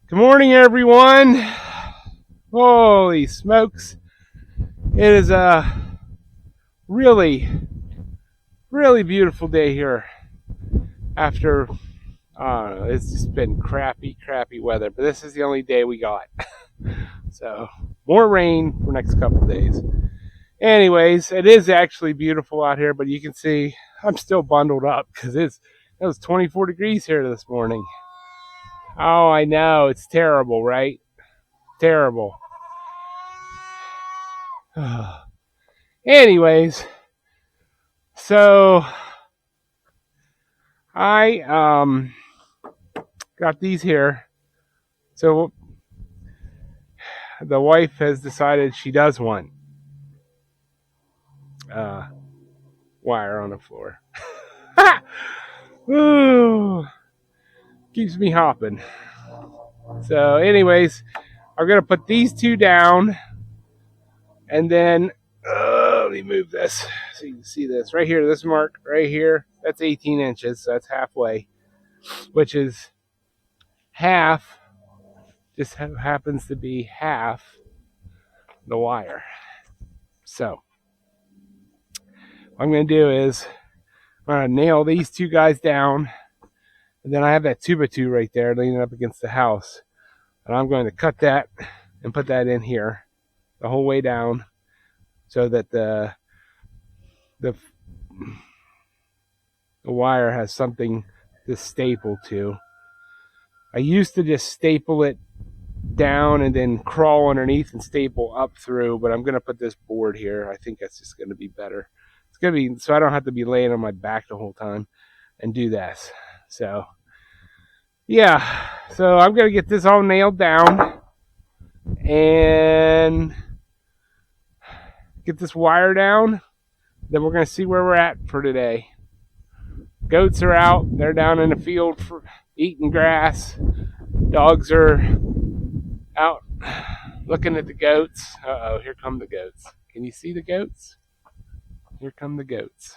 Good morning, everyone. Holy smokes. It is a really, really beautiful day here after, I don't know, it's just been crappy weather, but this is the only day we got. So, more rain for the next couple of days. Anyways, it is actually beautiful out here, but you can see I'm still bundled up because it was 24 degrees here this morning. Oh, I know. It's terrible, right? Terrible. Anyways, so I got these here. So the wife has decided she does want wire on the floor. Ooh, keeps me hopping. So anyways, I'm gonna put these two down, and then let me move this so you can see this right here. This mark right here, that's 18 inches, so that's halfway, which is half. Just happens to be half the wire. So what I'm going to do is I'm going to nail these two guys down, and then I have that 2x2 right there leaning up against the house, and I'm going to cut that and put that in here the whole way down so that the wire has something to staple to. I used to just staple it down and then crawl underneath and staple up through, but I'm going to put this board here. I think that's just going to be better. It's going to be so I don't have to be laying on my back the whole time and do this. So yeah, so I'm going to get this all nailed down and get this wire down. Then we're going to see where we're at for today. Goats are out. They're down in the field for eating grass. Dogs are out looking at the goats. Uh-oh, here come the goats. Can you see the goats? Here come the goats.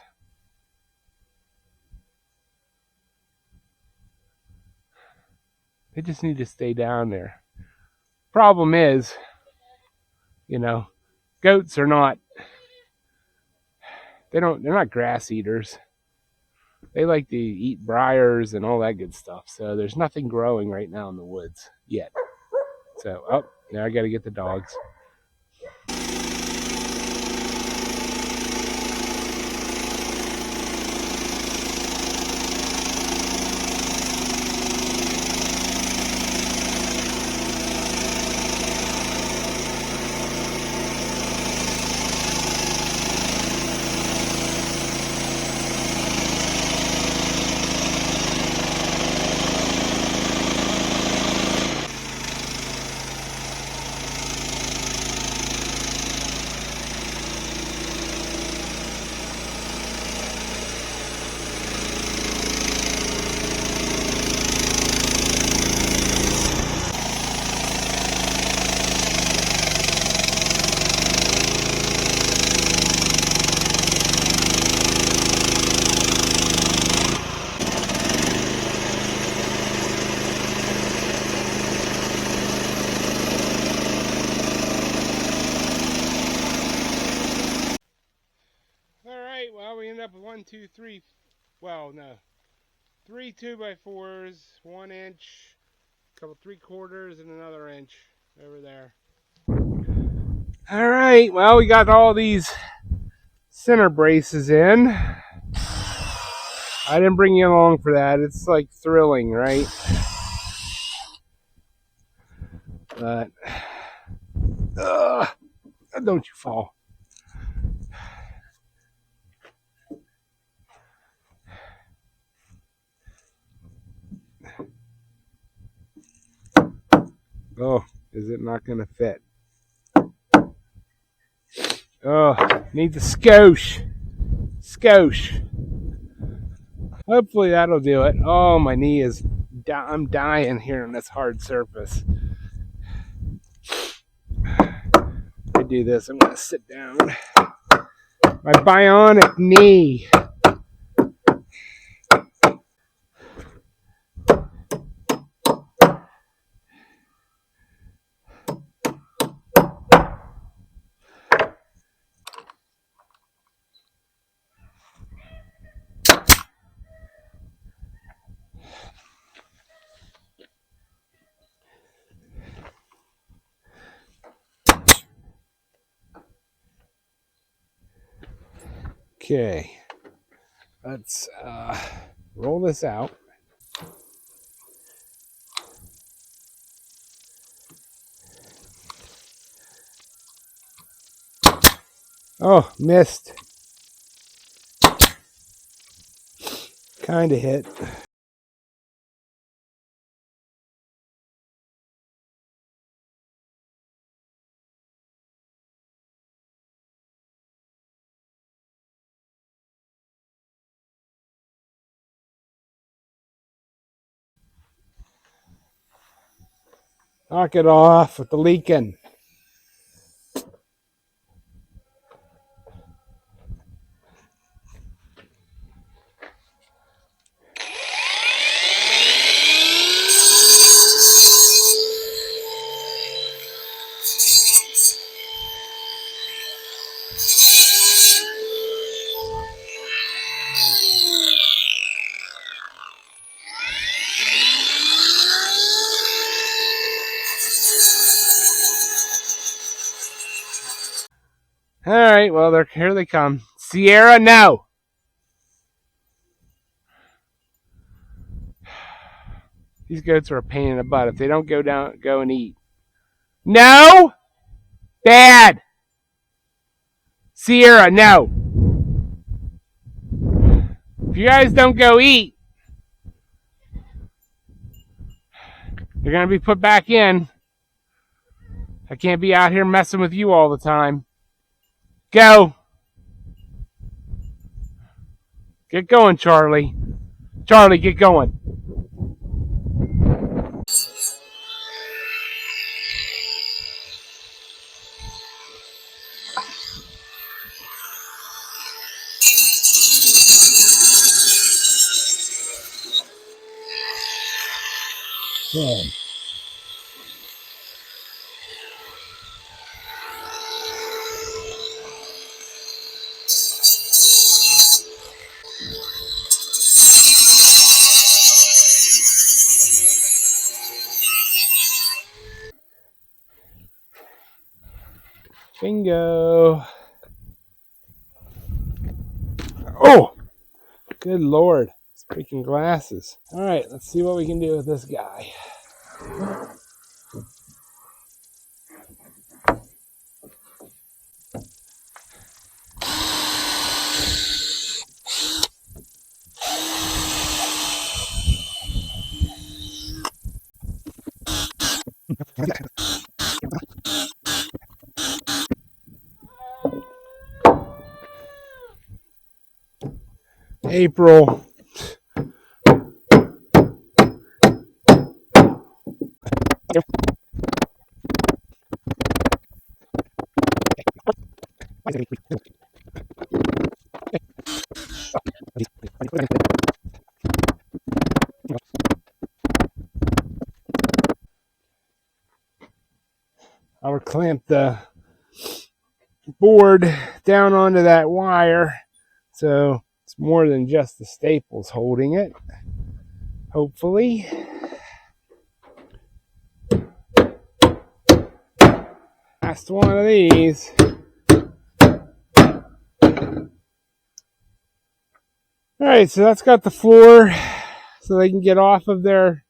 They just need to stay down there. Problem is, goats are not, they're not grass eaters. They like to eat briars and all that good stuff. So there's nothing growing right now in the woods yet. So, now I got to get the dogs. Well, we end up with 1, 2, 3. Well, no, 3 2x4s, 1 inch, a couple 3/4, and another inch over there. All right. Well, we got all these center braces in. I didn't bring you along for that. It's like thrilling, right? But don't you fall. Oh, is it not going to fit? Oh, needs a skosh. Hopefully that'll do it. Oh, my knee is, I'm dying here on this hard surface. I do this, I'm going to sit down. My bionic knee. Okay, let's roll this out. Oh, missed. Kind of hit. Knock it off with the leaking. All right, well, here they come. Sierra, no. These goats are a pain in the butt if they don't go and eat. No! Dad! Sierra, no. If you guys don't go eat, you're going to be put back in. I can't be out here messing with you all the time. Go. Get going, Charlie. Charlie, get going. Good. Bingo. Oh, good Lord. It's breaking glasses. All right, let's see what we can do with this guy. April. I would clamp the board down onto that wire so it's more than just the staples holding it, hopefully. Last one of these. Alright, so that's got the floor so they can get off the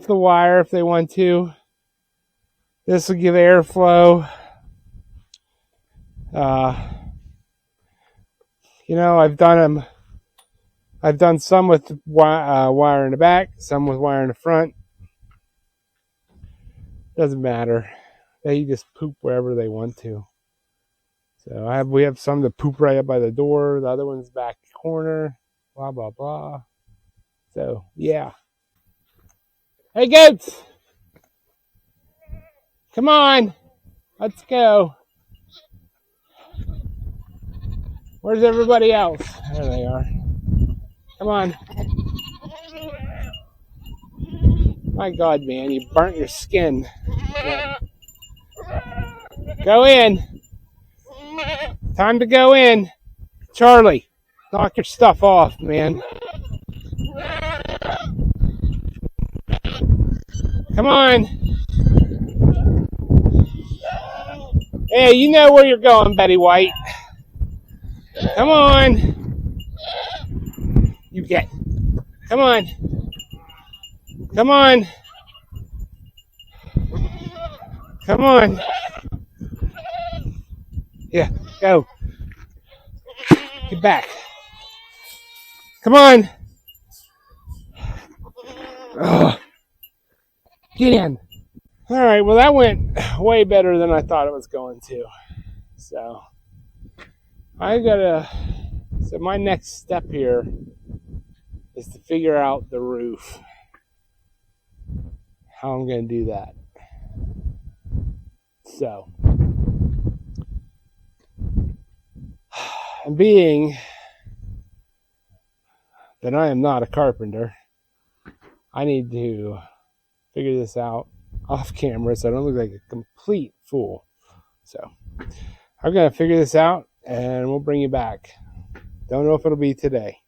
wire if they want to. This will give airflow. I've done some with wire in the back, some with wire in the front. Doesn't matter. They just poop wherever they want to. So we have some that poop right up by the door. The other one's back corner. Blah, blah, blah. So, yeah. Hey, goats! Come on! Let's go. Where's everybody else? There they are. Come on. My God, man, you burnt your skin. Go in. Time to go in. Charlie, knock your stuff off, man. Come on. Hey, you know where you're going, Betty White. Come on. You get. Come on. Come on. Come on. Yeah, go. Get back. Come on. Ugh. Get in. All right, well, that went way better than I thought it was going to. So, so my next step here is to figure out the roof. How I'm going to do that. So, and being that I am not a carpenter, I need to figure this out off camera so I don't look like a complete fool. So, I'm going to figure this out and we'll bring you back. Don't know if it'll be today.